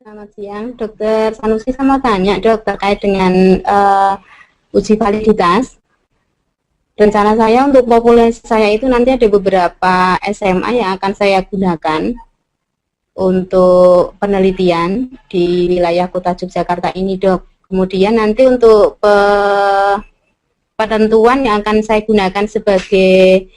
Selamat siang, Dokter Sanusi. Saya mau tanya, Dok, terkait dengan uji validitas. Rencana saya untuk populasi saya itu nanti ada beberapa SMA yang akan saya gunakan untuk penelitian di wilayah Kota Yogyakarta ini, Dok. Kemudian nanti untuk penentuan yang akan saya gunakan sebagai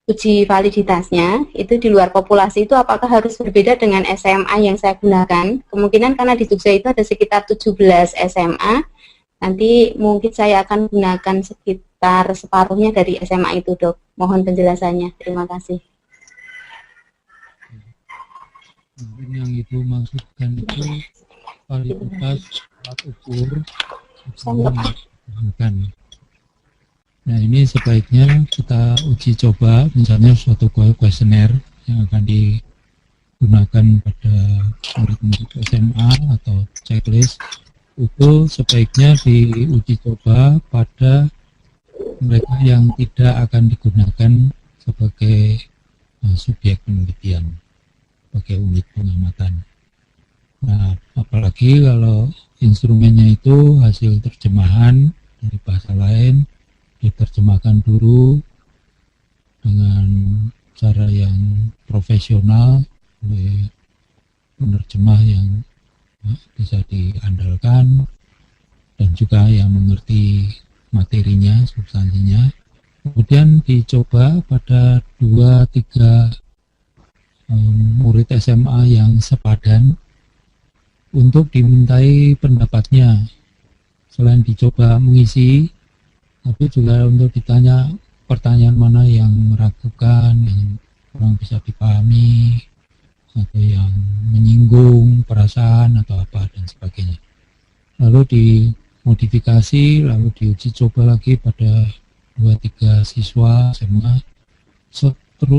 uji validitasnya itu di luar populasi itu apakah harus berbeda dengan SMA yang saya gunakan. Kemungkinan karena di Jogja itu ada sekitar 17 SMA, nanti mungkin saya akan gunakan sekitar separuhnya dari SMA itu, Dok. Mohon penjelasannya, terima kasih. Mungkin yang Ibu maksudkan itu validitas alat ukur sebelum. Nah, ini sebaiknya kita uji coba misalnya suatu kuesioner yang akan digunakan pada murid-murid SMA atau checklist, itu sebaiknya diuji coba pada mereka yang tidak akan digunakan sebagai subjek penelitian, sebagai unit pengamatan. Nah, apalagi kalau instrumennya itu hasil terjemahan dari bahasa lain, diterjemahkan dulu dengan cara yang profesional oleh penerjemah yang bisa diandalkan dan juga yang mengerti materinya, substansinya. Kemudian dicoba pada 2-3 murid SMA yang sepadan untuk dimintai pendapatnya. Selain dicoba mengisi, tapi juga untuk ditanya pertanyaan mana yang meragukan, yang kurang bisa dipahami, atau yang menyinggung perasaan atau apa dan sebagainya. Lalu dimodifikasi, lalu diuji coba lagi pada 2-3 siswa SMA,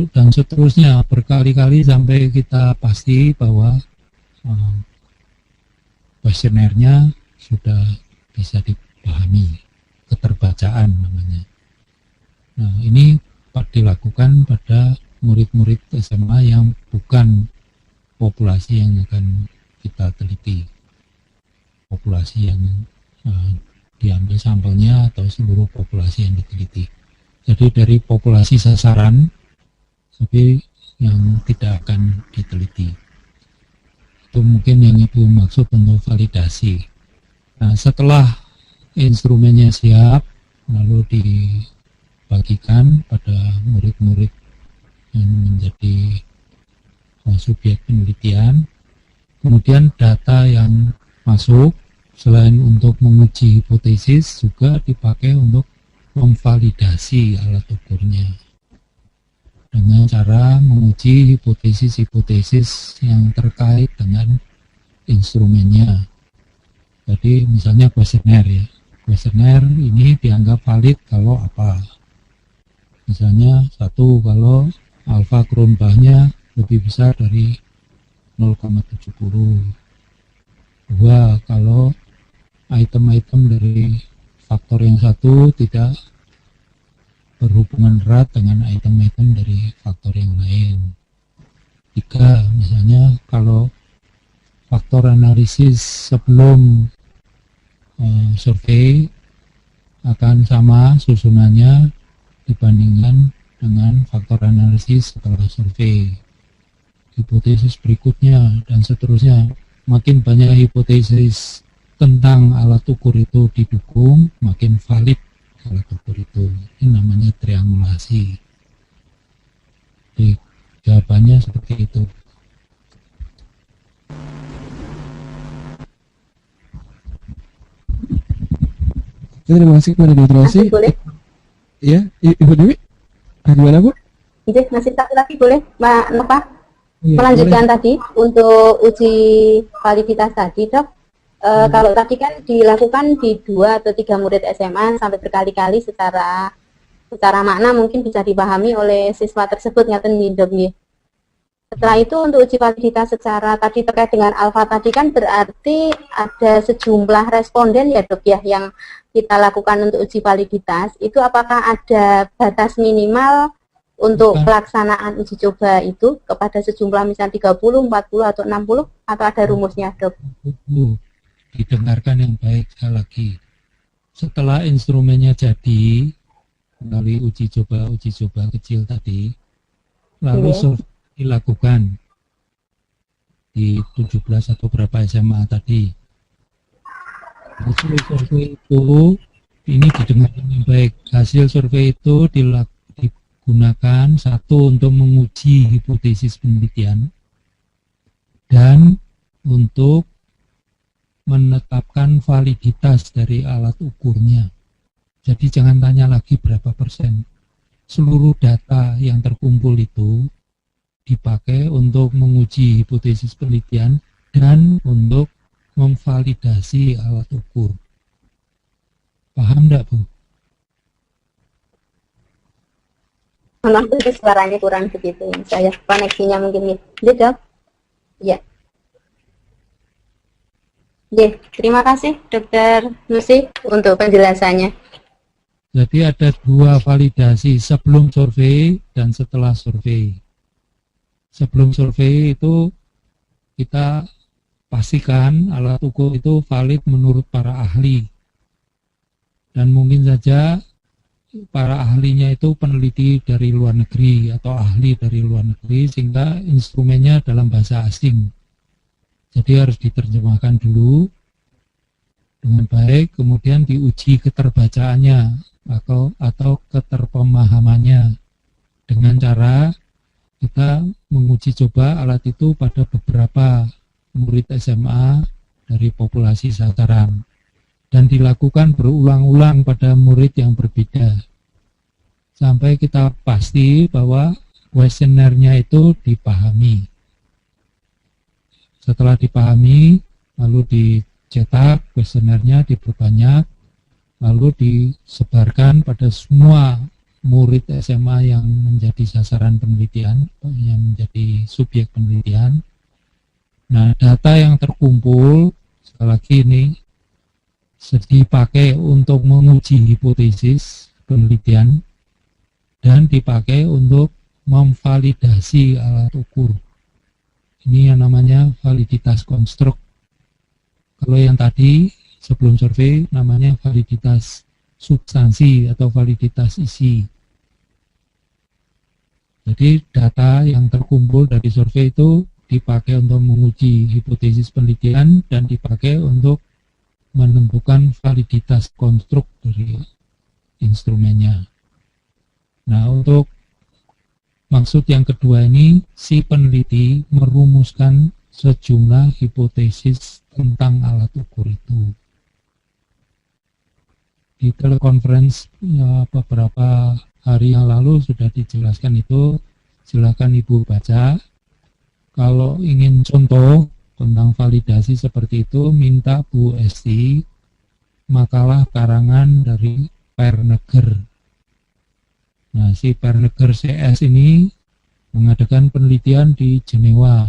dan seterusnya berkali-kali sampai kita pasti bahwa kuesionernya sudah bisa dipahami. Keterbacaan namanya. Nah, ini dilakukan pada murid-murid SMA yang bukan populasi yang akan kita teliti. Populasi yang diambil sampelnya atau seluruh populasi yang diteliti. Jadi dari populasi sasaran, tapi yang tidak akan diteliti. Itu mungkin yang Ibu maksud untuk validasi. Nah, setelah instrumennya siap, lalu dibagikan pada murid-murid yang menjadi subjek penelitian. Kemudian data yang masuk selain untuk menguji hipotesis juga dipakai untuk memvalidasi alat ukurnya dengan cara menguji hipotesis-hipotesis yang terkait dengan instrumennya. Jadi misalnya kuesioner ya. Kuesioner ini dianggap valid kalau apa? Misalnya 1, kalau alfa Kronbachnya lebih besar dari 0,70. 2, kalau item-item dari faktor yang satu tidak berhubungan erat dengan item-item dari faktor yang lain. 3, misalnya kalau faktor analisis sebelum survei akan sama susunannya dibandingkan dengan faktor analisis setelah survei. Hipotesis berikutnya dan seterusnya. Makin banyak hipotesis tentang alat ukur itu didukung, makin valid alat ukur itu. Ini namanya triangulasi. Jadi, jawabannya seperti itu. Terima kasih kepada Dr. Rosi. Boleh? Ya, Ibu Dewi. Gimana, Bu? Iya, masih satu lagi boleh, Mbak Nova? Ya, melanjutkan boleh. tadi untuk uji validitas tadi, Dok. Kalau tadi kan dilakukan di 2 atau 3 murid SMA sampai berkali-kali secara makna mungkin bisa dipahami oleh siswa tersebut, ngaten nggih, Dok nggih. Setelah itu untuk uji validitas secara tadi terkait dengan alfa tadi kan berarti ada sejumlah responden ya, Dok ya, yang kita lakukan untuk uji validitas. Itu apakah ada batas minimal untuk Bukan. pelaksanaan uji coba itu kepada sejumlah misalnya 30, 40 atau 60 atau ada rumusnya, Dok? Didengarkan yang baik sekali lagi. Setelah instrumennya jadi melalui uji coba kecil tadi, lalu Iya. survei dilakukan di 17 atau berapa SMA tadi. Hasil survei itu ini didengarkan yang baik. Hasil survei itu digunakan satu untuk menguji hipotesis penelitian dan untuk menetapkan validitas dari alat ukurnya. Jadi jangan tanya lagi berapa persen. Seluruh data yang terkumpul itu dipakai untuk menguji hipotesis penelitian dan untuk memvalidasi alat ukur. Paham enggak, Bu? Memang itu suaranya kurang begitu. Saya koneksinya mungkin gitu, Dok. Ya. Oke, terima kasih Dokter Nusi untuk penjelasannya. Jadi ada dua validasi, sebelum survei dan setelah survei. Sebelum survei itu kita pastikan alat ukur itu valid menurut para ahli. Dan mungkin saja para ahlinya itu peneliti dari luar negeri atau ahli dari luar negeri, sehingga instrumennya dalam bahasa asing. Jadi harus diterjemahkan dulu dengan baik, kemudian diuji keterbacaannya atau keterpemahamannya dengan cara kita menguji coba alat itu pada beberapa murid SMA dari populasi sasaran dan dilakukan berulang-ulang pada murid yang berbeda sampai kita pasti bahwa kuesionernya itu dipahami. Setelah dipahami, lalu dicetak, kuesionernya diperbanyak, lalu disebarkan pada semua murid SMA yang menjadi sasaran penelitian, yang menjadi subjek penelitian. Nah, data yang terkumpul, sekali lagi ini, dipakai untuk menguji hipotesis penelitian dan dipakai untuk memvalidasi alat ukur. Ini yang namanya validitas konstruk. Kalau yang tadi sebelum survei namanya validitas substansi atau validitas isi. Jadi data yang terkumpul dari survei itu dipakai untuk menguji hipotesis penelitian dan dipakai untuk menentukan validitas konstruk dari instrumennya. Nah, untuk maksud yang kedua ini, si peneliti merumuskan sejumlah hipotesis tentang alat ukur itu. Di telekonferensi ya, beberapa hari yang lalu sudah dijelaskan itu, silakan Ibu baca. Kalau ingin contoh tentang validasi seperti itu, minta Bu Esti makalah karangan dari Perneger. Nah, si Perneger CS ini mengadakan penelitian di Jenewa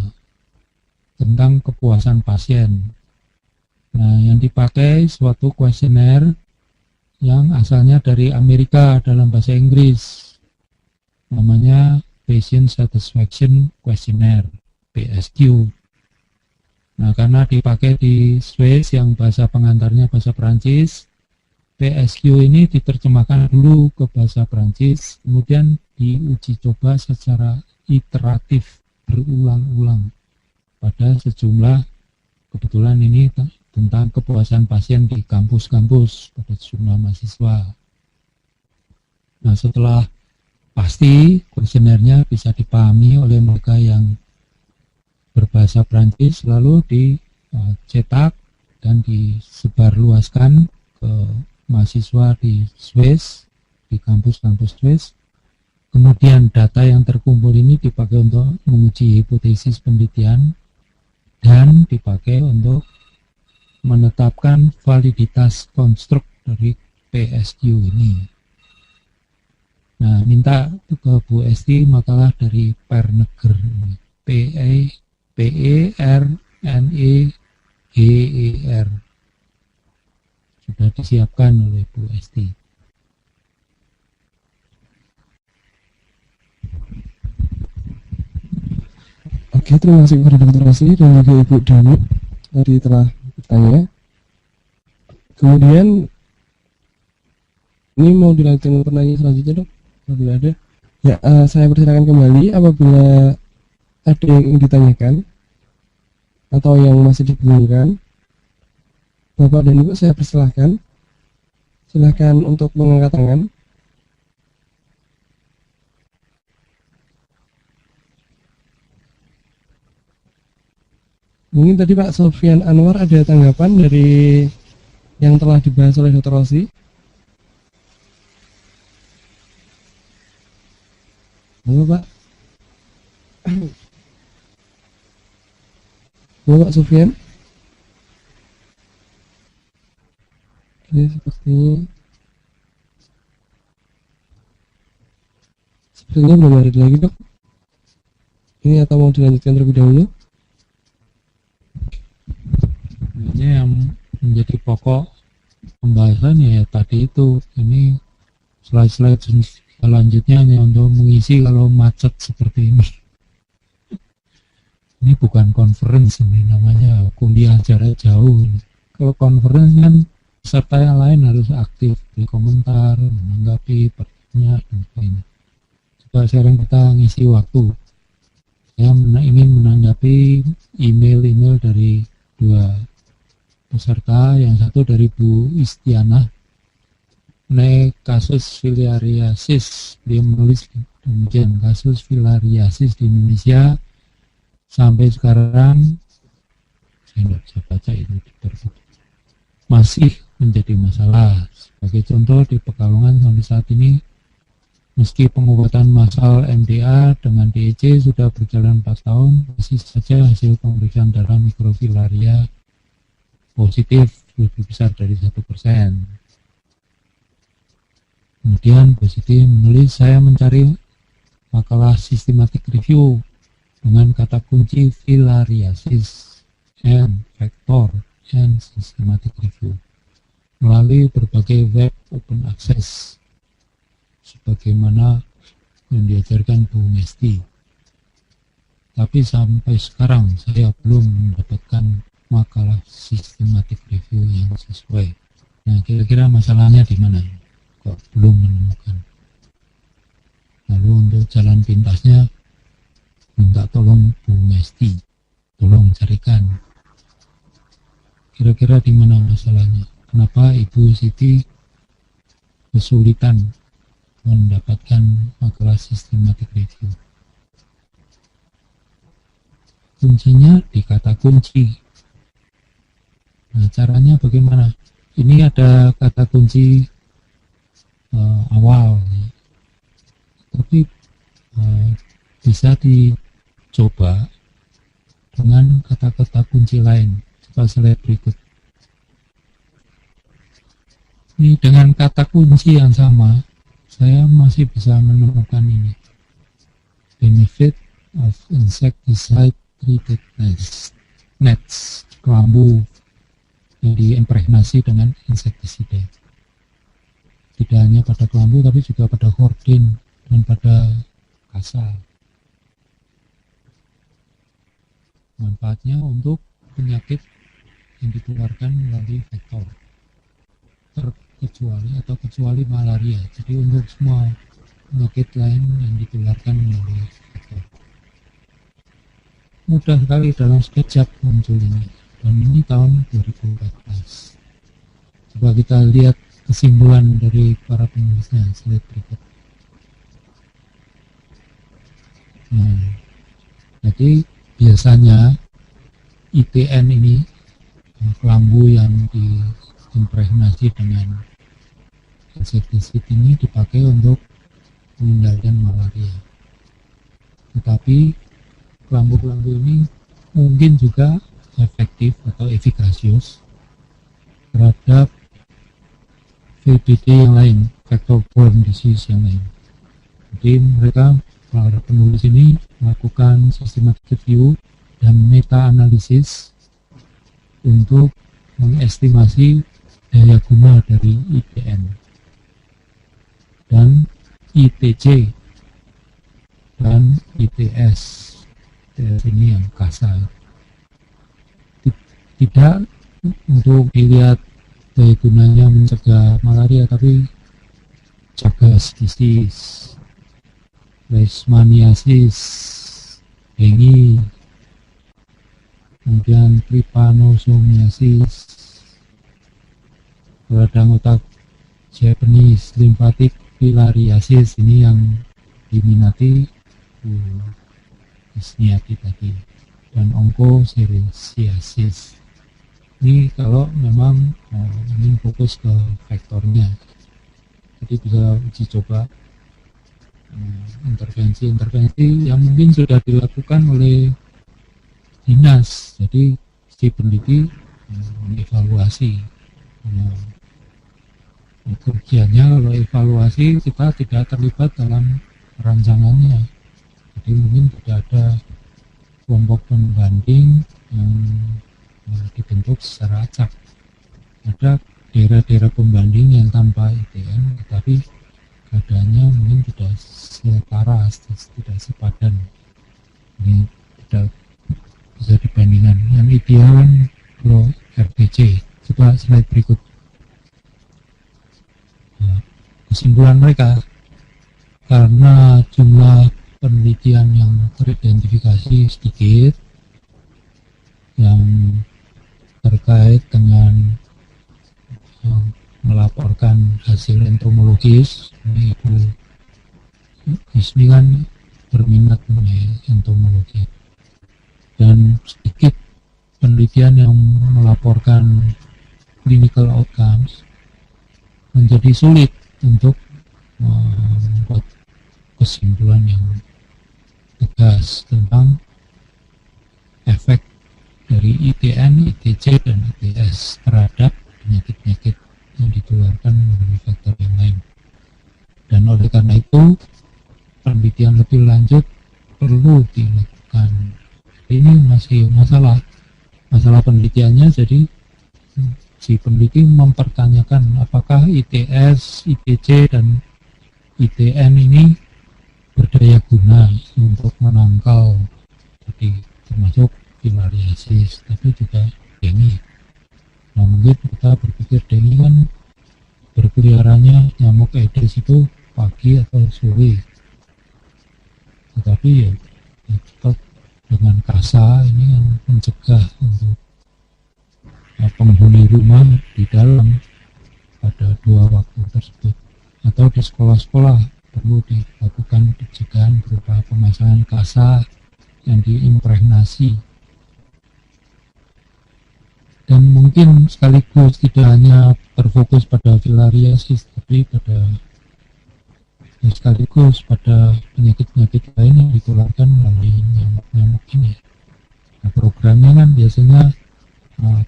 tentang kepuasan pasien. Nah, yang dipakai suatu kuesioner yang asalnya dari Amerika dalam bahasa Inggris. Namanya Patient Satisfaction Questionnaire, PSQ. Nah, karena dipakai di Swiss yang bahasa pengantarnya bahasa Perancis, PSQ ini diterjemahkan dulu ke bahasa Perancis, kemudian diuji coba secara iteratif berulang-ulang pada sejumlah, kebetulan ini tentang kepuasan pasien di kampus-kampus pada sejumlah mahasiswa. Nah, setelah pasti kuesionernya bisa dipahami oleh mereka yang berbahasa Perancis, lalu dicetak dan disebarluaskan ke mahasiswa di Swiss, di kampus-kampus Swiss. Kemudian data yang terkumpul ini dipakai untuk menguji hipotesis penelitian dan dipakai untuk menetapkan validitas konstruk dari PSQ ini. Nah, minta ke Bu Esti makalah dari Perneger, PERNEGER. Sudah disiapkan oleh Bu Esti. Oke, terima kasih kepada Dr. Rosli dan juga Ibu Dani tadi telah bertanya. Kemudian ini mau dilanjutkan pertanyaan selanjutnya, Dok, apabila ada. Ya, saya persilakan kembali apabila ada yang ingin ditanyakan atau yang masih dibingungkan. Bapak dan Ibu, saya persilahkan. Silahkan untuk mengangkat tangan. Mungkin tadi Pak Sofyan Anwar ada tanggapan dari yang telah dibahas oleh Dr. Rosli. Halo Pak. Halo Pak Sofyan. Oke, sepertinya belum ada lagi, Dok. Ini atau mau dilanjutkan terlebih dahulu? Sebenarnya yang menjadi pokok pembahasan ya tadi itu, ini slide-slide selanjutnya hanya untuk mengisi kalau macet seperti ini. Ini bukan conference, ini namanya kuliah jarak jauh. Kalau conference kan peserta yang lain harus aktif, berkomentar, menanggapi, bertanya, dan sebagainya. Coba sekarang kita ngisi waktu. Saya ingin menanggapi email dari dua peserta, yang satu dari Bu Istiana mengenai kasus filariasis. Dia menulis demikian, kasus filariasis di Indonesia sampai sekarang saya tidak bisa baca itu di perbuku, masih menjadi masalah. Sebagai contoh, di Pekalongan sampai saat ini meski pengobatan massal MDA dengan DEC sudah berjalan 4 tahun, masih saja hasil pemeriksaan darah mikrofilaria positif lebih besar dari 1%. Kemudian positif menulis, saya mencari makalah systematic review dengan kata kunci filariasis and vector and systematic review melalui berbagai web open access sebagaimana yang diajarkan Bu Mesti. Tapi sampai sekarang saya belum mendapatkan makalah systematic review yang sesuai. Nah, kira-kira masalahnya di mana? Kok belum menemukan? Lalu untuk jalan pintasnya minta tolong Bu Mesti, tolong carikan kira-kira di mana masalahnya. Kenapa Ibu Siti kesulitan mendapatkan makalah systematic review? Kuncinya di kata kunci. Nah, caranya bagaimana? Ini ada kata kunci awal, tapi bisa dicoba dengan kata-kata kunci lain. Coba slide berikut. Ini dengan kata kunci yang sama, saya masih bisa menemukan ini. Benefit of insecticide treated nets, kelambu yang diimpregnasi dengan insektisida. Tidak hanya pada kelambu, tapi juga pada hordin dan pada kasal. Manfaatnya untuk penyakit yang ditularkan melalui vektor, kecuali malaria. Jadi untuk semua penyakit lain yang ditularkan melalui vektor. Mudah sekali dalam sekejap muncul ini. Dan ini tahun 2014. Coba kita lihat kesimpulan dari para penulisnya, slide berikut. Nah, jadi biasanya ITN ini, kelambu yang diimpregnasi dengan insektisid ini dipakai untuk mengendalikan malaria. Tetapi kelambu-kelambu ini mungkin juga efektif atau efikasius terhadap VBD yang lain, vector-borne disease yang lain. Jadi mereka, para penulis ini, melakukan systematic review dan meta-analisis untuk mengestimasi daya guna dari ITN dan ITC dan ITS. ITS ini yang kasar. Tidak untuk dilihat daya gunanya mencegah malaria, tapi jaga disease, leishmaniasis, dengue, kemudian trypanosomiasis, radang otak Japanese, lymphatic filariasis, ini yang diminati isniati tadi, dan onchocerciasis. Ini kalau memang ingin fokus ke faktornya, jadi bisa uji coba intervensi yang mungkin sudah dilakukan oleh dinas. Jadi si peneliti mengevaluasi. Kerugiannya kalau evaluasi kita tidak terlibat dalam rancangannya, jadi mungkin tidak ada kelompok pembanding yang dibentuk secara acak. Ada daerah-daerah pembanding yang tanpa ITN, tetapi keadaannya mungkin tidak setara, tidak sepadan. Ini tidak bisa dibandingkan. Yang ideal kan pro RPC. Coba slide berikut. Nah, kesimpulan mereka, karena jumlah penelitian yang teridentifikasi sedikit, yang terkait dengan melaporkan hasil entomologis, ini Ibu Ismi kan berminat mengenai entomologi, dan sedikit penelitian yang melaporkan clinical outcomes, menjadi sulit untuk membuat kesimpulan yang tegas tentang efek dari ITN, ITC, dan ITS terhadap penyakit-penyakit yang ditularkan melalui faktor yang lain. Dan oleh karena itu, penelitian lebih lanjut perlu dilakukan. Ini masih masalah penelitiannya, jadi si peneliti mempertanyakan apakah ITS, ITC, dan ITN ini berdaya guna untuk menangkal, jadi termasuk filariasis, tapi juga dengue. Nah, mungkin kita berpikir dengue kan berkeliarannya nyamuk Aedes itu pagi atau sore, tetapi ya tetap dengan kasa ini yang mencegah untuk penghuni rumah di dalam pada 2 waktu tersebut. Atau di sekolah-sekolah perlu dilakukan pencegahan berupa pemasangan kasa yang diimpregnasi. Dan mungkin sekaligus tidak hanya terfokus pada filariasis, tapi sekaligus pada penyakit-penyakit lain yang ditularkan melalui nyamuk-nyamuk ini. Nah, programnya kan biasanya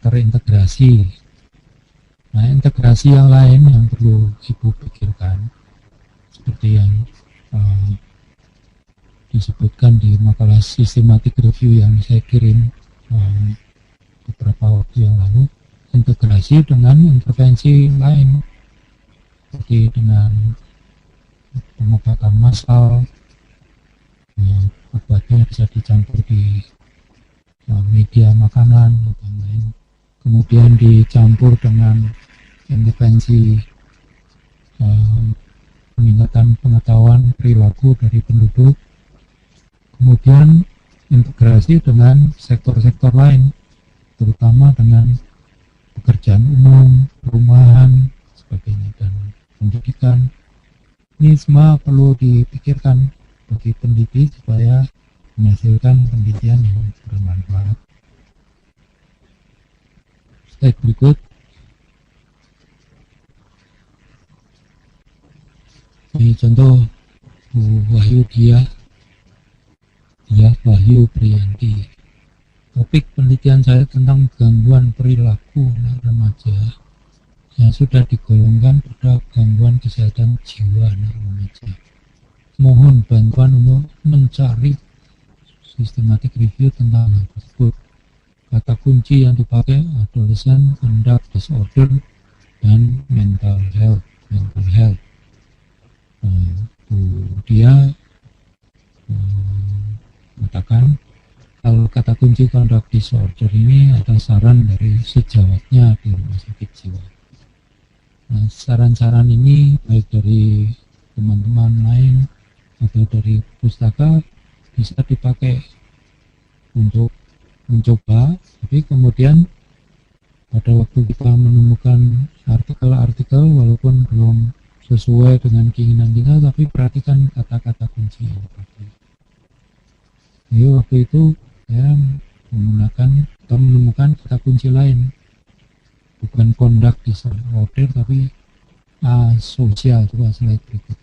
terintegrasi. Nah, integrasi yang lain yang perlu Ibu pikirkan, seperti yang disebutkan di makalah systematic review yang saya kirim beberapa waktu yang lalu, integrasi dengan intervensi lain, seperti dengan pengobatan massal, obatnya bisa dicampur di media makanan atau lain, kemudian dicampur dengan intervensi peningkatan pengetahuan perilaku dari penduduk, kemudian integrasi dengan sektor-sektor lain, terutama dengan pekerjaan umum, perumahan, sebagainya, dan pendidikan. Ini semua perlu dipikirkan bagi peneliti supaya menghasilkan penelitian yang bermanfaat. Slide berikut. Ini contoh Wahyu Wahyu Priyanti. Topik penelitian saya tentang gangguan perilaku anak remaja yang sudah digolongkan pada gangguan kesehatan jiwa anak remaja. Mohon bantuan untuk mencari systematic review tentang hal tersebut. Kata kunci yang dipakai adolescent conduct disorder dan mental health. Dia mengatakan Kalau kata kunci conduct disorder ini ada saran dari sejawatnya di rumah sakit jiwa. Nah, saran-saran ini baik dari teman-teman lain atau dari pustaka bisa dipakai untuk mencoba, tapi kemudian pada waktu kita menemukan artikel-artikel walaupun belum sesuai dengan keinginan kita, tapi perhatikan kata-kata kunci yang dipakai. Jadi waktu itu saya menggunakan atau menemukan kata kunci lain, bukan conduct disorder tapi asosial. Coba slide berikut,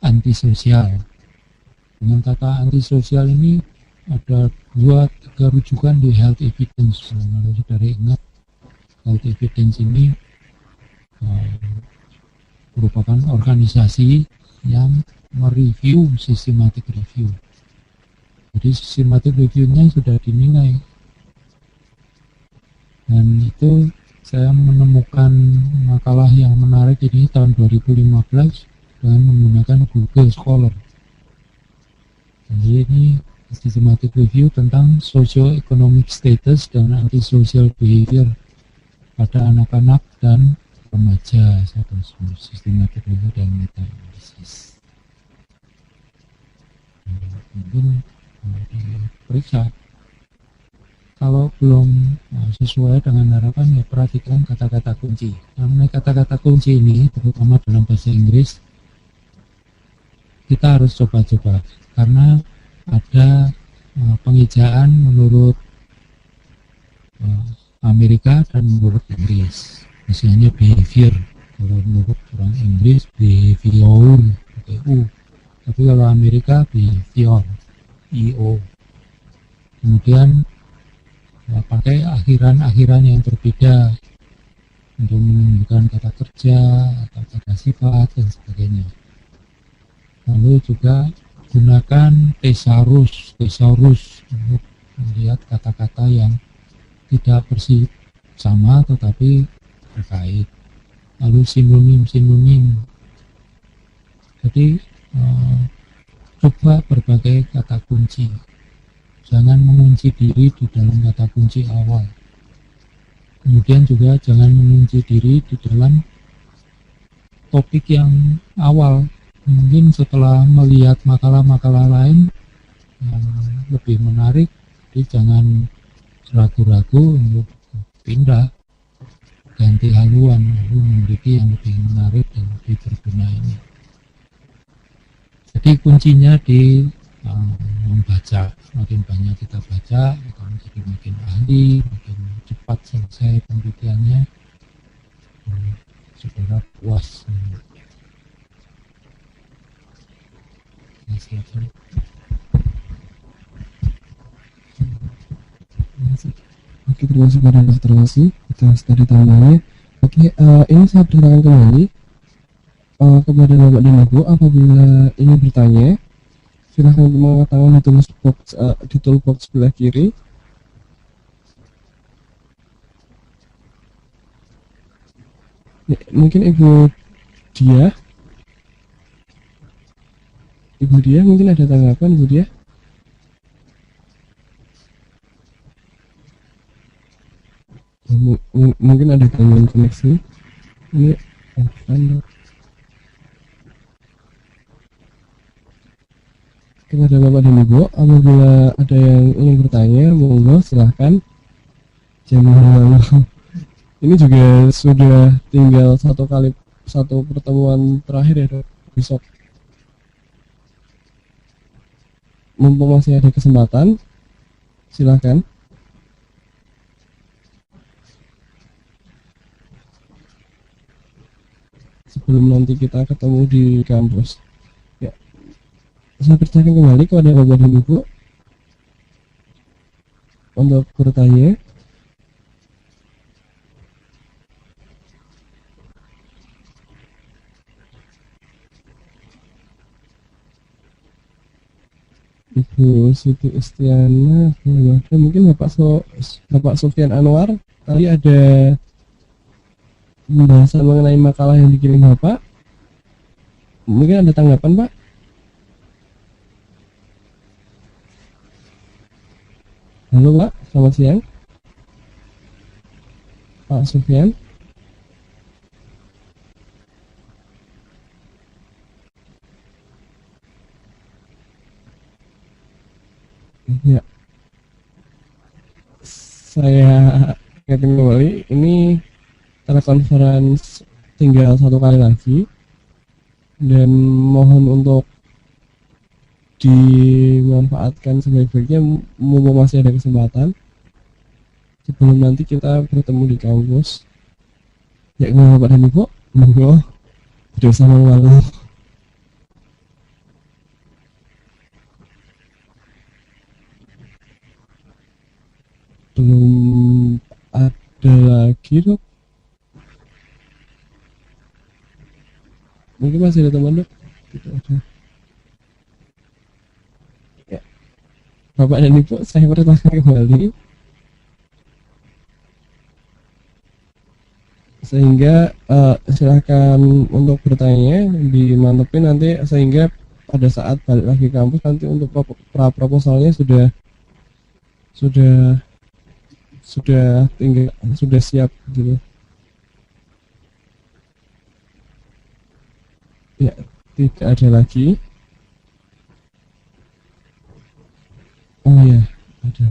antisosial. Dengan kata antisosial ini ada 2-3 rujukan di health evidence. Kalau saudara ingat, health evidence ini merupakan organisasi yang mereview systematic review. Jadi systematic review-nya sudah dinilai, dan itu saya menemukan makalah yang menarik ini tahun 2015 dengan menggunakan Google Scholar. Jadi ini systematic review tentang socio-economic status dan antisocial behavior pada anak-anak dan remaja. Satu systematic review dan meta-analisis. Mungkin diperiksa. Kalau belum sesuai dengan harapan, ya perhatikan kata-kata kunci. Mengenai kata-kata kunci ini, terutama dalam bahasa Inggris, kita harus coba-coba karena ada pengejaan menurut Amerika dan menurut Inggris. Misalnya behavior, kalau menurut orang Inggris behavior, pakai U, tapi kalau Amerika behavior, IO. Kemudian pakai akhiran-akhiran yang berbeda untuk menunjukkan kata kerja atau kata sifat dan sebagainya. Lalu juga gunakan thesaurus untuk melihat kata-kata yang tidak bersih sama tetapi terkait. Lalu sinonim. Jadi coba berbagai kata kunci. Jangan mengunci diri di dalam kata kunci awal. Kemudian juga jangan mengunci diri di dalam topik yang awal. Mungkin setelah melihat makalah-makalah lain yang lebih menarik, jadi jangan ragu-ragu untuk pindah, ganti haluan, lalu memiliki yang lebih menarik dan lebih berguna ini. Jadi kuncinya di membaca. Makin banyak kita baca, kita menjadi makin ahli, makin cepat selesai penelitiannya, saudara puas. Oke, terima kasih pada ilustrasi atas tadi tambahannya. Oke, ini saya persilakan kembali kepada Bapak dan Ibu. Apabila ingin bertanya, silahkan mengangkat tangan di toolbox sebelah kiri. Ya, mungkin Ibu Dia mungkin ada tanggapan, Ibu Dia? Mungkin ada gangguan koneksi. Ini kepada Bapak dan Ibu, apabila ada yang ingin bertanya, monggo silahkan. Jangan ini juga sudah tinggal satu pertemuan terakhir ya, Dok, besok. Mumpung masih ada kesempatan, silahkan. Sebelum nanti kita ketemu di kampus. Ya, saya persilakan kembali kepada Bapak dan Ibu untuk bertanya. Ibu Siti Istiana, mungkin Bapak Sofyan Anwar, tadi ada pembahasan mengenai makalah yang dikirim Bapak. Mungkin ada tanggapan, Pak? Halo Pak, selamat siang. Pak Sufyan. Ya, saya ingatkan kembali, ini telekonferensi tinggal satu kali lagi, dan mohon untuk dimanfaatkan sebaik-baiknya mumpung masih ada kesempatan sebelum nanti kita bertemu di kampus. Ya, Bapak dan Ibu, monggo tidak usah malu-malu. Belum ada lagi dok, mungkin masih ada teman dok. Tidak ada. Ya, Bapak dan Ibu, saya persilahkan kembali sehingga silahkan untuk bertanya, dimantepin nanti sehingga pada saat balik lagi ke kampus nanti untuk pra proposalnya sudah siap gitu. Ya, tidak ada lagi. Oh ya, ada.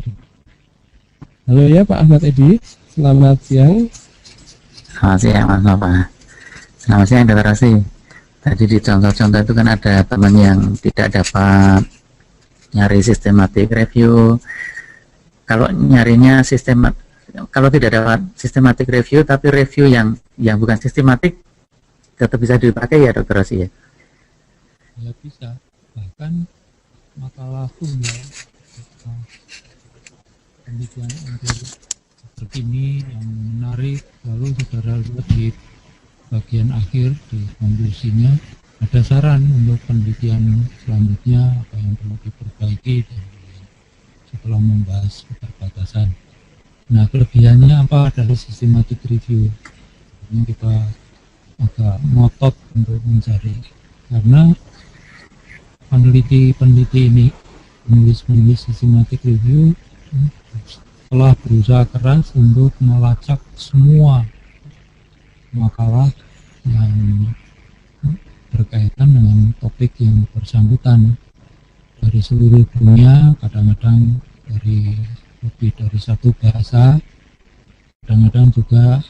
Halo ya Pak Ahmad Edi, selamat siang. Selamat siang Mas Nova. Selamat siang Dr. Rosi. Tadi di contoh-contoh itu kan ada teman yang tidak dapat nyari systematic review. Kalau nyarinya kalau tidak dapat systematic review tapi review yang bukan sistematik, tetap bisa dipakai ya Dr. Rosi ya? Ya bisa, bahkan makalah tunggal penelitian terkini yang menarik, lalu saudara lihat di bagian akhir di konklusinya ada saran untuk penelitian selanjutnya apa yang perlu diperbaiki dan setelah membahas keterbatasan. Nah, kelebihannya apa dari systematic review? Ini kita agak ngotot untuk mencari, karena peneliti ini, penulis systematic review telah berusaha keras untuk melacak semua makalah yang berkaitan dengan topik yang bersangkutan dari seluruh dunia, kadang-kadang dari lebih dari satu bahasa, kadang-kadang juga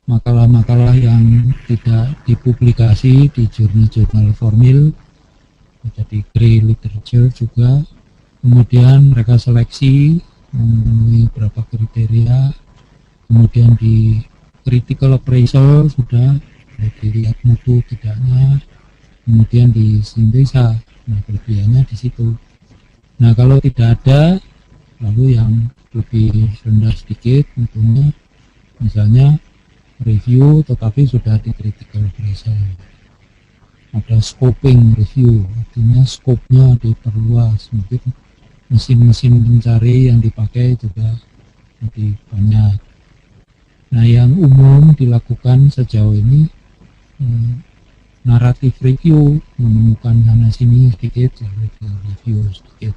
makalah-makalah yang tidak dipublikasi di jurnal-jurnal formal, jadi grey literature juga. Kemudian mereka seleksi memenuhi beberapa kriteria, kemudian di critical appraisal sudah dilihat mutu tidaknya, kemudian di sintesa. Nah, kelebihannya di situ. Nah, kalau tidak ada, lalu yang lebih rendah sedikit tentunya, misalnya review tetapi sudah di critical appraisal. Ada scoping review, artinya skopnya diperluas, mungkin mesin-mesin pencari yang dipakai juga lebih banyak. Nah, yang umum dilakukan sejauh ini naratif review, menemukan sana sini sedikit, review sedikit.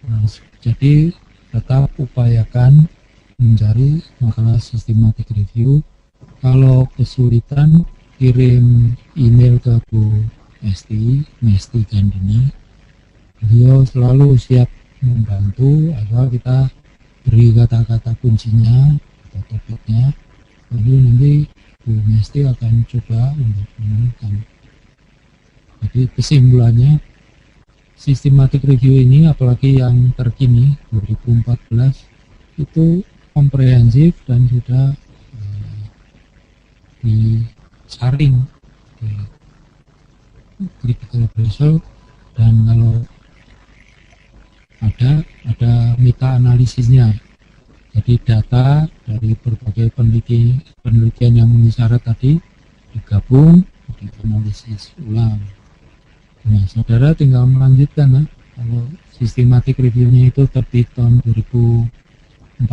Nah, jadi tetap upayakan mencari makalah systematic review. Kalau kesulitan, kirim email ke Bu Mesti Gandini. Beliau selalu siap membantu, asal kita beri kata-kata kuncinya atau topiknya, lalu nanti Bu Mesti akan coba untuk menemukan. Jadi kesimpulannya, systematic review ini, apalagi yang terkini 2014, itu komprehensif dan sudah disaring di critical appraisal, dan kalau ada meta analisisnya. Jadi data dari berbagai penelitian yang memenuhi syarat tadi digabung, dianalisis ulang. Nah, saudara tinggal melanjutkan ya. Kalau systematic review-nya itu terbit tahun 2014,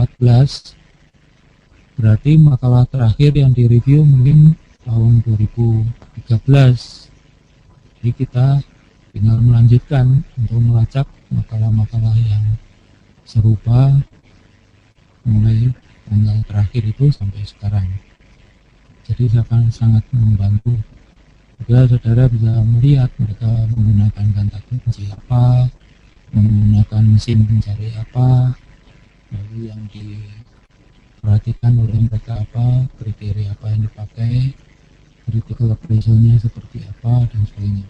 berarti makalah terakhir yang direview mungkin tahun 2013. Jadi kita tinggal melanjutkan untuk melacak makalah-makalah yang serupa mulai tanggal terakhir itu sampai sekarang. Jadi akan sangat membantu juga saudara bisa melihat mereka menggunakan kata kunci apa, menggunakan mesin pencari apa, lalu yang diperhatikan oleh mereka apa, kriteria apa yang dipakai, critical appraisal-nya seperti apa, dan sebagainya.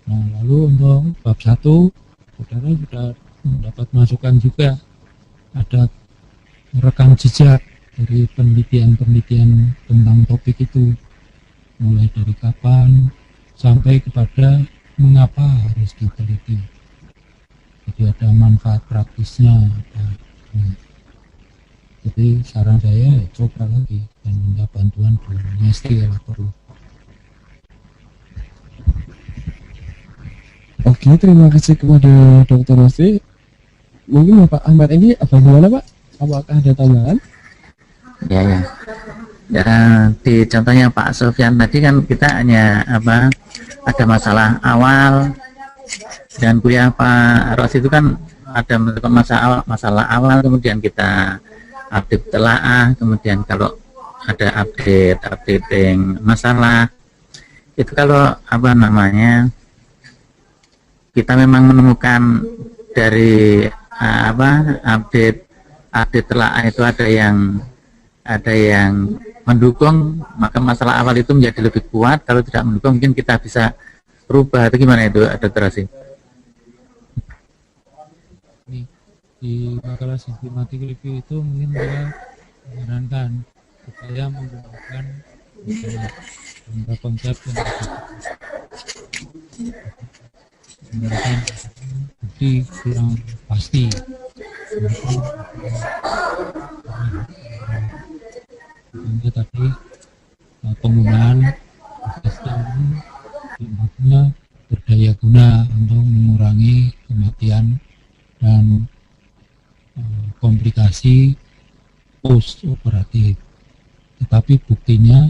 Nah, lalu untuk bab 1 saudara sudah mendapat masukan juga, ada rekam jejak dari penelitian-penelitian tentang topik itu, mulai dari kapan sampai kepada mengapa harus diteliti. Jadi ada manfaat praktisnya. Jadi saran saya coba lagi dan minta bantuan Bu Nesti kalau perlu. Oke, terima kasih kepada Dr. Nesti. Mungkin Bapak Ahmad ini bagaimana Pak? Apakah ada tambahan? Ya, di contohnya Pak Sofyan tadi kan kita hanya ada masalah awal, dan kuliah Pak Ros itu kan ada masalah awal, kemudian kita update telaah, kemudian kalau ada updating masalah itu, kalau kita memang menemukan dari update telaah itu ada yang mendukung, maka masalah awal itu menjadi lebih kuat. Kalau tidak mendukung, mungkin kita bisa rubah, atau gimana itu, Dr. Rasi? Di makalah sistematik review itu mungkin saya menyarankan supaya menggunakan konsep yang menggunakan bukti kurang pasti. Contohnya tadi penggunaan sistem sifatnya berdaya guna untuk mengurangi kematian dan komplikasi post operatif, tetapi buktinya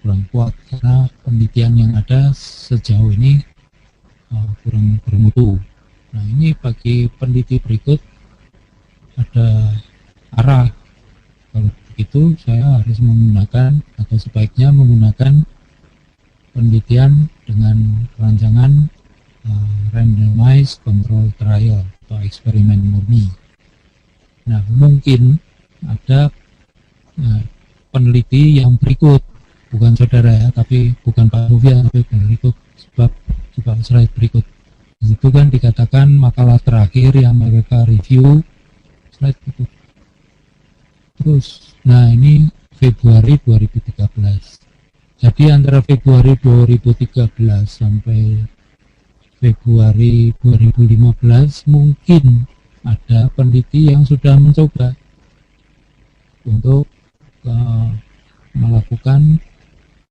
kurang kuat karena penelitian yang ada sejauh ini kurang bermutu. Nah, ini bagi peneliti berikut ada arah. Kalau begitu saya harus menggunakan atau sebaiknya menggunakan penelitian dengan rancangan randomized control trial atau eksperimen murni. Nah, mungkin ada peneliti yang berikut, bukan saudara ya, tapi bukan Pak Sofyan, tapi berikut, sebab slide berikut. Di situ kan dikatakan makalah terakhir yang mereka review, slide berikut. Terus, nah ini Februari 2013. Jadi antara Februari 2013 sampai Februari 2015 mungkin ada peneliti yang sudah mencoba untuk melakukan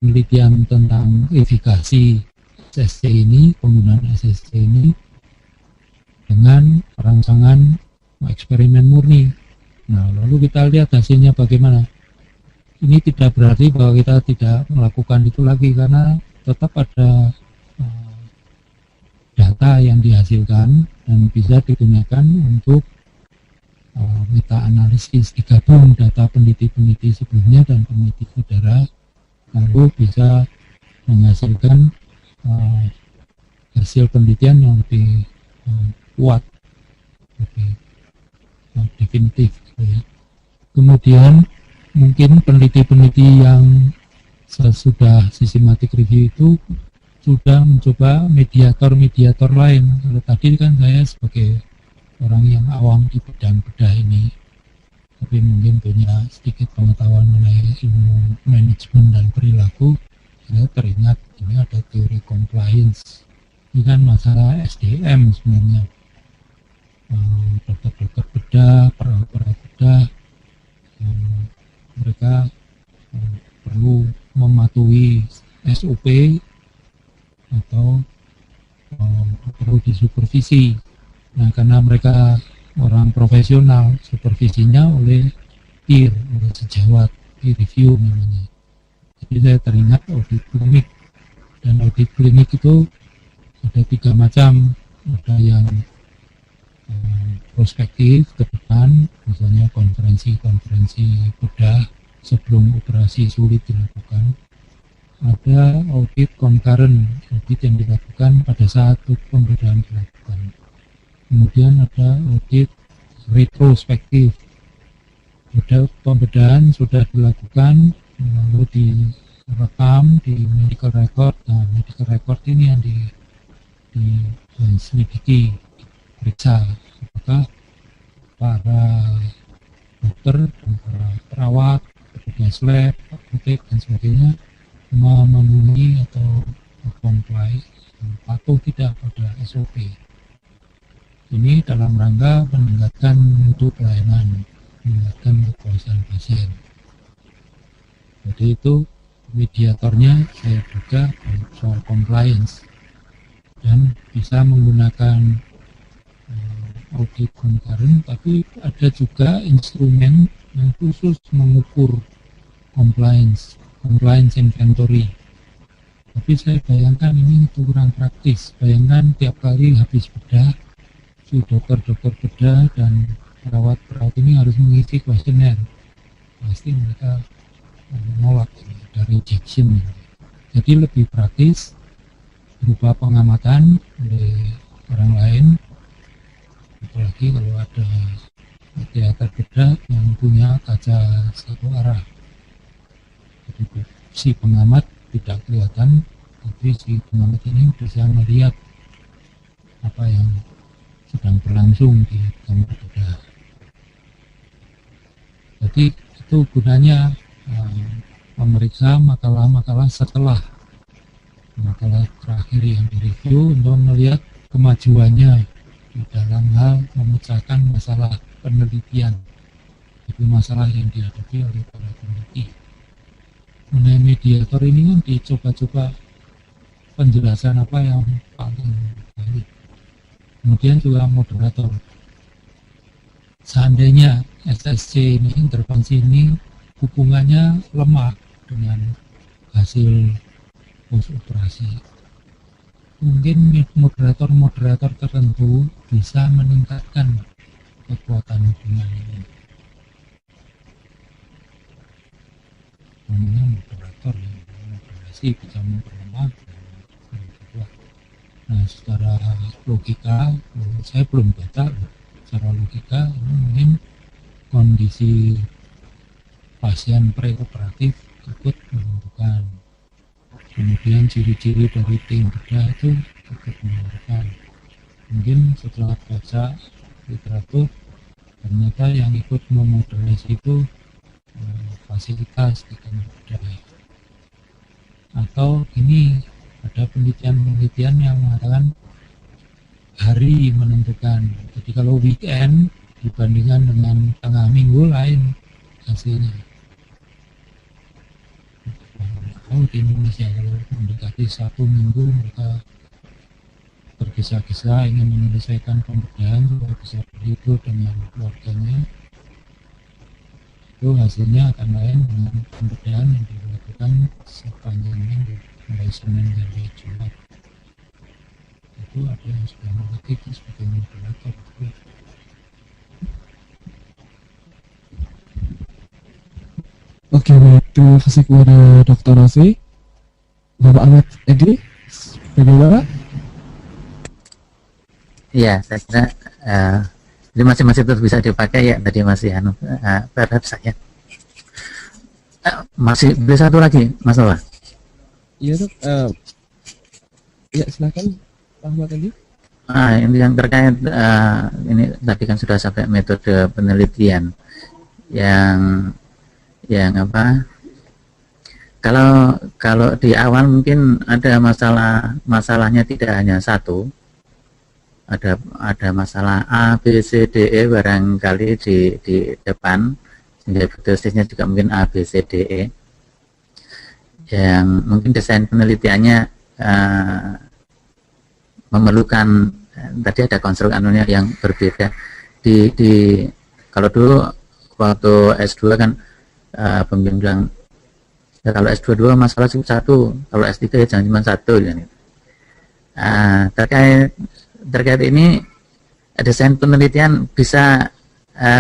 penelitian tentang efikasi SSC ini, penggunaan SSC ini dengan rancangan eksperimen murni. Nah, lalu kita lihat hasilnya bagaimana. Ini tidak berarti bahwa kita tidak melakukan itu lagi, karena tetap ada data yang dihasilkan dan bisa digunakan untuk meta analisis, digabung data peneliti-peneliti sebelumnya dan peneliti saudara, lalu bisa menghasilkan hasil penelitian yang lebih kuat, lebih definitif gitu ya. Kemudian mungkin peneliti-peneliti yang sesudah systematic review itu sudah mencoba mediator-mediator lain. Kalau tadi kan saya sebagai orang yang awam di bidang bedah ini, tapi mungkin punya sedikit pengetahuan mengenai ilmu manajemen dan perilaku, saya teringat ini ada teori compliance. Ini kan masalah SDM sebenarnya. Dokter-dokter bedah, perawat-perawat bedah, mereka perlu mematuhi SOP atau perlu disupervisi. Nah, karena mereka orang profesional, supervisinya oleh peer, oleh sejawat, peer review namanya. Jadi saya teringat audit klinik, dan audit klinik itu ada 3 macam. Ada yang prospektif ke depan, misalnya konferensi-konferensi bedah sebelum operasi sulit dilakukan. Ada audit concurrent, audit yang dilakukan pada saat pembedaan dilakukan. Kemudian ada audit retrospektif. Pembedahan sudah dilakukan, lalu direkam di medical record. Nah, medical record ini yang diselidiki, diperiksa apakah para dokter, para perawat, petugas lab, apotek dan sebagainya memenuhi atau comply, patuh tidak pada SOP. Ini dalam rangka meningkatkan mutu pelayanan, meningkatkan kepuasan pasien. Jadi itu mediatornya saya duga soal compliance, dan bisa menggunakan audit concurrent, tapi ada juga instrumen yang khusus mengukur compliance inventory. Tapi saya bayangkan ini kurang praktis. Bayangkan tiap kali habis bedah, si dokter-dokter bedah dan perawat-perawat ini harus mengisi kuesioner. Pasti mereka menolak, ada rejection. Jadi lebih praktis berupa pengamatan oleh orang lain, apalagi kalau ada teater bedah yang punya kaca satu arah. Jadi si pengamat tidak kelihatan, tapi si pengamat ini bisa melihat apa yang sedang berlangsung di kamar bedah. Jadi itu gunanya memeriksa makalah-makalah setelah makalah terakhir yang direview untuk melihat kemajuannya di dalam hal memecahkan masalah penelitian, itu masalah yang dihadapi oleh para peneliti. Mengenai mediator ini kan dicoba-coba penjelasan apa yang paling baik. Kemudian juga moderator. Seandainya SSC ini, intervensi ini hubungannya lemah dengan hasil post operasi, mungkin moderator tertentu bisa meningkatkan kekuatan hubungan ini. Namanya moderator yang moderasi bisa memperlemah. Nah, secara logika, saya belum baca, secara logika ini mungkin kondisi pasien preoperatif ikut menentukan. Kemudian ciri-ciri dari tim bedah itu ikut menentukan. Mungkin setelah baca literatur, ternyata yang ikut memoderasi itu fasilitas di kamar bedah. Atau ini ada penelitian yang mengatakan hari menentukan. Jadi kalau weekend dibandingkan dengan tengah minggu lain hasilnya. Kalau di Indonesia kalau mendekati 1 minggu mereka tergesa-gesa ingin menyelesaikan pembedahan supaya bisa berlibur dengan keluarganya, itu hasilnya akan lain dengan pembedahan yang dilakukan sepanjang minggu, mulai Senin sampai Jumat. Itu ada yang sudah mengerti sebagai moderator. Oke, baik. Terima kasih kepada Dr. Rossi. Bapak Ahmad Edi, bagaimana? Iya, saya kira ini masih terus bisa dipakai ya, tadi masih terhadap saya. Masih bisa satu lagi, Mas Awa? Iya, Dok. Ya, silakan Pak Ahmad Edi. Ini yang terkait ini tadi kan sudah sampai metode penelitian yang apa? Kalau di awal mungkin ada masalahnya tidak hanya satu, ada masalah A, B, C, D, E barangkali di depan, sehingga dosisnya juga mungkin A, B, C, D, E, yang mungkin desain penelitiannya memerlukan tadi ada konstruk anunya yang berbeda. Kalau dulu waktu S2 kan pembimbing bilang ya, kalau S2 masalah cuma satu, kalau S3 ya jangan cuma satu. Terkait ini desain penelitian bisa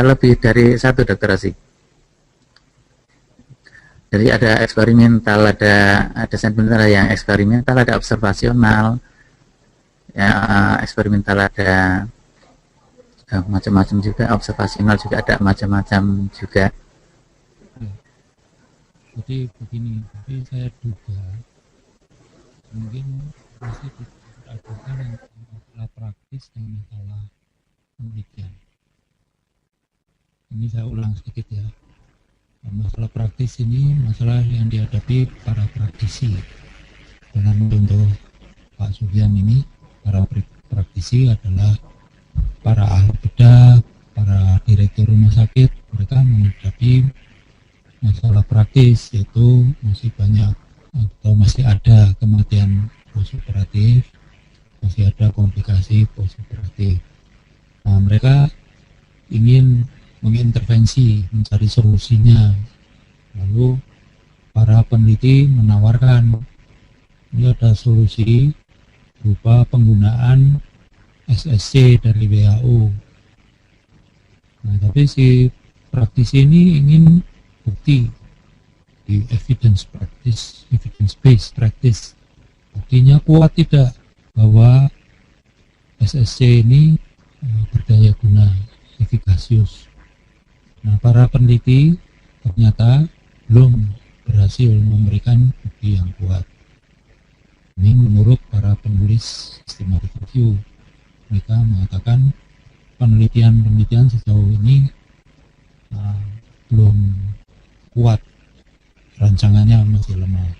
lebih dari satu, Dr. Rosi. Jadi ada eksperimental, ada desain penelitian yang eksperimental, ada observasional, ya, eksperimental ada macam-macam juga, observasional juga ada macam-macam juga. Jadi begini, tapi saya duga mungkin masih diadukan yang masalah praktis dan masalah penelitian. Ini saya ulang sedikit ya. Masalah praktis ini masalah yang dihadapi para praktisi. Dengan contoh Pak Sufyan ini, para praktisi adalah para ahli bedah, para direktur rumah sakit. Mereka menghadapi masalah praktis, yaitu masih banyak atau masih ada kematian postoperatif, masih ada komplikasi postoperatif. Nah, mereka ingin mengintervensi, mencari solusinya. Lalu para peneliti menawarkan, ini ada solusi berupa penggunaan SSC dari WHO. Nah, tapi si praktisi ini ingin bukti di evidence based practice. Buktinya kuat tidak bahwa SSC ini berdaya guna, efikasius. Nah, para peneliti ternyata belum berhasil memberikan bukti yang kuat. Ini menurut para penulis systematic review. Mereka mengatakan penelitian sejauh ini belum kuat, rancangannya masih lemah.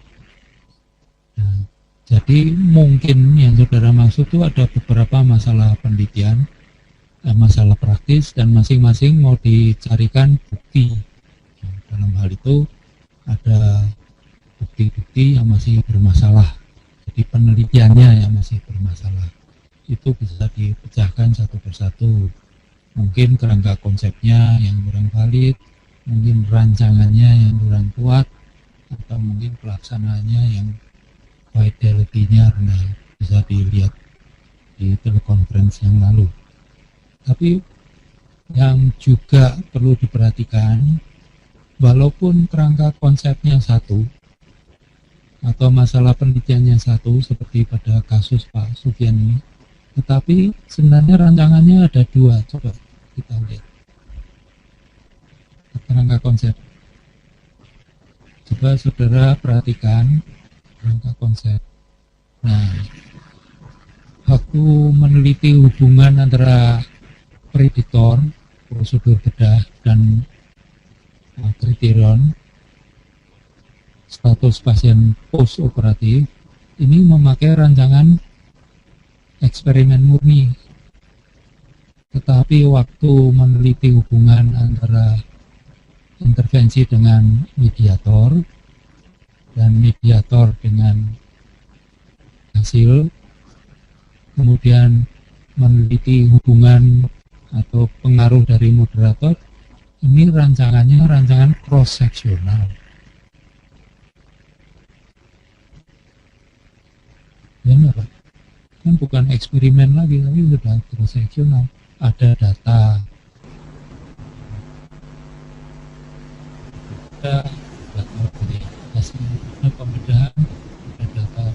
Nah, jadi mungkin yang saudara maksud itu ada beberapa masalah penelitian, masalah praktis, dan masing-masing mau dicarikan bukti. Nah, dalam hal itu ada bukti-bukti yang masih bermasalah, jadi penelitiannya yang masih bermasalah. Itu bisa dipecahkan satu persatu. Mungkin kerangka konsepnya yang kurang valid, mungkin rancangannya yang kurang kuat, atau mungkin pelaksanaannya yang fidelity-nya rendah. Bisa dilihat di telekonferensi yang lalu. Tapi yang juga perlu diperhatikan, walaupun kerangka konsepnya satu atau masalah penelitiannya satu seperti pada kasus Pak Sufyan ini, tetapi sebenarnya rancangannya ada dua. Coba kita lihat kerangka konsep. Coba saudara perhatikan kerangka konsep. Nah, waktu meneliti hubungan antara prediktor, prosedur bedah, dan kriterion status pasien post operatif, ini memakai rancangan eksperimen murni. Tetapi waktu meneliti hubungan antara intervensi dengan mediator dan mediator dengan hasil, kemudian meneliti hubungan atau pengaruh dari moderator, ini rancangannya rancangan cross-seksional. Ya enggak, Pak? Kan bukan eksperimen lagi, tapi sudah cross-seksional. Ada data, data dari hasil pembedahan, ada data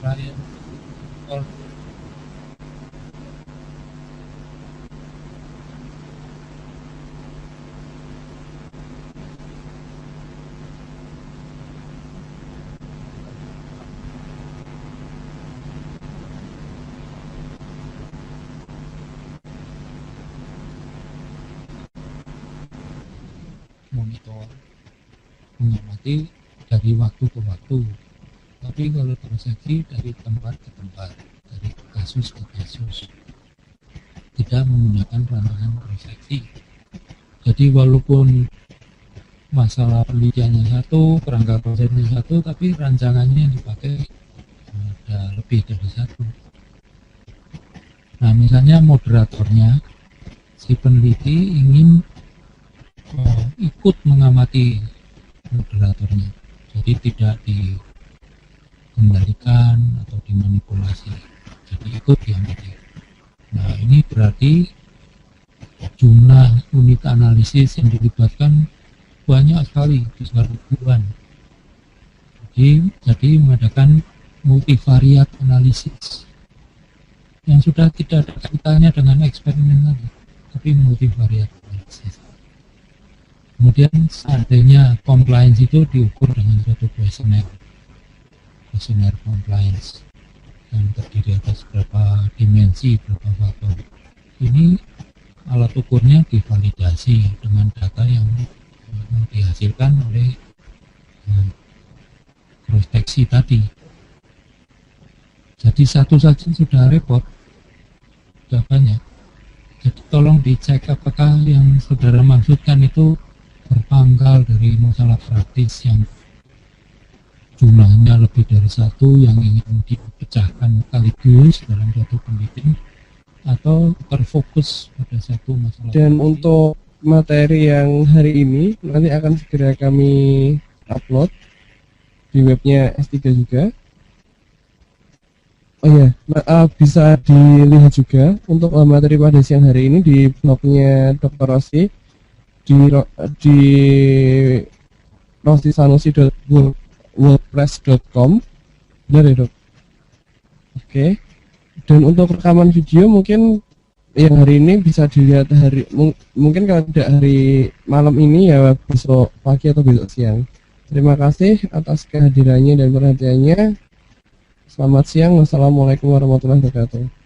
klien, monitor, mengamati dari waktu ke waktu. Tapi kalau transaksi dari tempat ke tempat, dari kasus ke kasus, tidak menggunakan rancangan transaksi. Jadi walaupun masalah penelitiannya satu, kerangka konsepnya satu, tapi rancangannya yang dipakai ada lebih dari satu. Nah, misalnya moderatornya, si peneliti ingin ikut mengamati moderatornya, jadi tidak dikendalikan atau dimanipulasi, jadi ikut diamati. Nah, ini berarti jumlah unit analisis yang dilibatkan banyak sekali, besar ribuan. Jadi mengadakan multivariat analisis yang sudah tidak ada kaitannya dengan eksperimen lagi, tapi multivariat analisis. Kemudian seandainya compliance itu diukur dengan suatu kuesioner compliance yang terdiri atas berapa dimensi, berapa faktor. Ini alat ukurnya divalidasi dengan data yang dihasilkan oleh prospeksi tadi. Jadi satu saja sudah repot jawabannya. Jadi tolong dicek apakah yang saudara maksudkan itu berpangkal dari masalah praktis yang jumlahnya lebih dari satu yang ingin dipecahkan sekaligus dalam suatu penelitian, atau terfokus pada satu masalah. Dan untuk materi yang hari ini nanti akan segera kami upload di webnya S3 juga. Oh iya, bisa dilihat juga untuk materi pada siang hari ini di blognya Dr. Rossi di rossisanusi.wordpress.com. Benar ya, Dok? Oke. Dan untuk rekaman video mungkin yang hari ini bisa dilihat mungkin kalau tidak hari malam ini ya besok pagi atau besok siang. Terima kasih atas kehadirannya dan perhatiannya. Selamat siang. Wassalamualaikum warahmatullahi wabarakatuh.